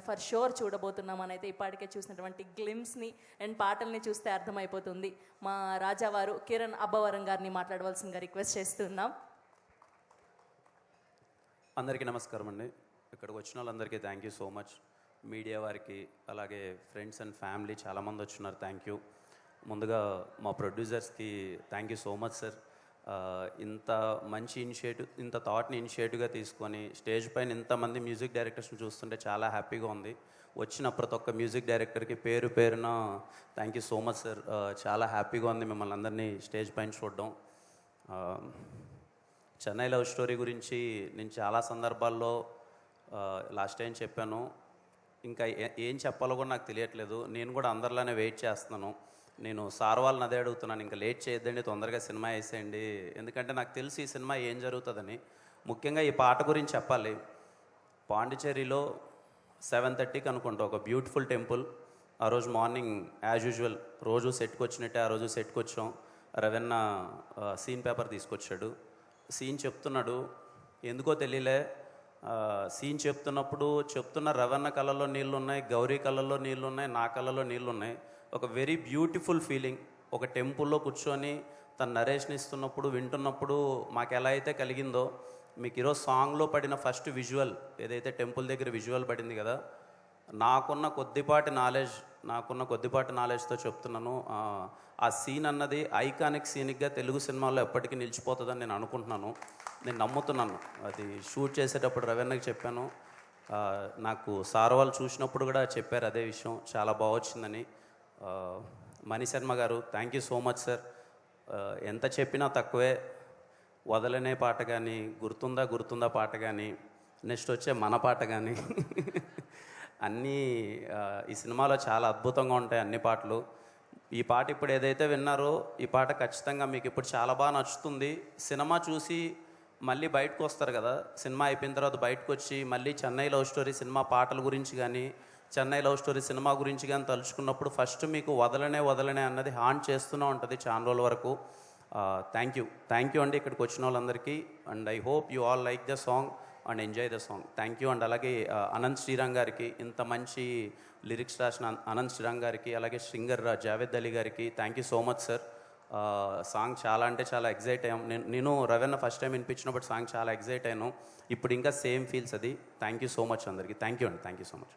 For sure చూడబోతున్నామని అయితే ఇప్పటికే చూసినటువంటి గ్లిమ్స్ని అండ్ పాటల్ని చూస్తే అర్థమైపోతుంది. మా రాజావారు కిరణ్ అబ్బవరం గారిని మాట్లాడవలసిందిగా రిక్వెస్ట్ చేస్తున్నాం. అందరికీ నమస్కారం అండి. ఇక్కడికి వచ్చిన వాళ్ళందరికీ thank you so much. Media వారికి అలాగే ఫ్రెండ్స్ అండ్ ఫ్యామిలీ చాలామంది వచ్చినారు, థ్యాంక్ యూ. ముందుగా మా ప్రొడ్యూసర్స్కి thank you so much sir. ఇంత మంచి ఇనిషియేటివ్, ఇంత థాట్ని ఇనిషియేటివ్గా తీసుకొని స్టేజ్ పైన ఇంతమంది మ్యూజిక్ డైరెక్టర్స్ని చూస్తుంటే చాలా హ్యాపీగా ఉంది. వచ్చిన ప్రతి ఒక్క మ్యూజిక్ డైరెక్టర్కి పేరు పేరున thank you so much sir. చాలా హ్యాపీగా ఉంది మిమ్మల్ని అందరినీ స్టేజ్ పైన చూడడం. చెన్నై లవ్ స్టోరీ గురించి నేను చాలా సందర్భాల్లో లాస్ట్ టైం చెప్పాను. ఇంకా ఏం చెప్పాలో కూడా నాకు తెలియట్లేదు. నేను కూడా అందరిలానే వెయిట్ చేస్తున్నాను. నేను సార్ వాళ్ళని అదే అడుగుతున్నాను, ఇంకా లేట్ చేయొద్దండి, తొందరగా సినిమా వేసేయండి. ఎందుకంటే నాకు తెలిసి ఈ సినిమా ఏం జరుగుతుందని. ముఖ్యంగా ఈ పాట గురించి చెప్పాలి. పాండిచేరిలో 7:30కి అనుకుంటా ఒక బ్యూటిఫుల్ టెంపుల్. ఆ రోజు మార్నింగ్ యాజ్ యూజువల్ రోజు సెట్కి వచ్చినట్టే ఆ రోజు సెట్కి వచ్చాం. రవెన్న సీన్ పేపర్ తీసుకొచ్చాడు. సీన్ చెప్తున్నాడు, ఎందుకో తెలియలే. సీన్ చెప్తున్న రవణ కళ్ళలో నీళ్ళు ఉన్నాయి, గౌరీ కళ్ళలో నీళ్ళు ఉన్నాయి, నా కళ్ళలో నీళ్ళు ఉన్నాయి. ఒక వెరీ బ్యూటిఫుల్ ఫీలింగ్. ఒక టెంపుల్లో కూర్చొని తన నరేష్ని ఇస్తున్నప్పుడు వింటున్నప్పుడు మాకు ఎలా అయితే కలిగిందో, మీకు ఈరోజు సాంగ్లో పడిన ఫస్ట్ విజువల్ ఏదైతే టెంపుల్ దగ్గర విజువల్ పడింది కదా, నాకున్న కొద్దిపాటి నాలెడ్జ్తో చెప్తున్నాను. ఆ సీన్ అన్నది ఐకానిక్ సీనిక్గా తెలుగు సినిమాల్లో ఎప్పటికీ నిలిచిపోతుందని నేను అనుకుంటున్నాను, నేను నమ్ముతున్నాను. అది షూట్ చేసేటప్పుడు రవీణకి చెప్పాను. నాకు సార్ వాళ్ళు చూసినప్పుడు కూడా చెప్పారు అదే విషయం, చాలా బాగా వచ్చిందని. మణిశర్మ గారు thank you so much sir. ఎంత చెప్పినా తక్కువే. వదలనే పాట కానీ, గుర్తుందా పాట కానీ, నెక్స్ట్ వచ్చే మన పాట కానీ అన్నీ ఈ సినిమాలో చాలా అద్భుతంగా ఉంటాయి అన్ని పాటలు. ఈ పాట ఇప్పుడు ఏదైతే విన్నారో ఈ పాట ఖచ్చితంగా మీకు ఇప్పుడు చాలా బాగా నచ్చుతుంది. సినిమా చూసి మళ్ళీ బయటకు వస్తారు కదా, సినిమా అయిపోయిన తర్వాత బయటకు వచ్చి మళ్ళీ చెన్నై లవ్ స్టోరీ సినిమా పాటల గురించి కానీ, చెన్నై లవ్ స్టోరీ సినిమా గురించి కానీ తలుచుకున్నప్పుడు ఫస్ట్ మీకు వదలనే అన్నది హాంట్ చేస్తూనే ఉంటుంది చాలా రోజుల వరకు. థ్యాంక్ యూ అండి ఇక్కడికి వచ్చిన వాళ్ళందరికీ. And I hope you all like the song and enjoy the song. Thank you. And అలాగే అనంత్ శ్రీరామ్ గారికి, ఇంత మంచి లిరిక్స్ రాసిన అనంత్ శ్రీరామ్ గారికి, అలాగే సింగర్ జావేద్ అలీ గారికి thank you so much sir. Song చాలా అంటే చాలా ఎగ్జైట్ అయ్యాం. నేను రవీణ ఫస్ట్ టైం వినిపించినప్పుడు సాంగ్ చాలా ఎగ్జైట్ అయ్యాను. ఇప్పుడు ఇంకా సేమ్ ఫీల్స్ అది. థ్యాంక్ యూ సో మచ్ అందరికీ. థ్యాంక్ యూ అండి. Thank you so much.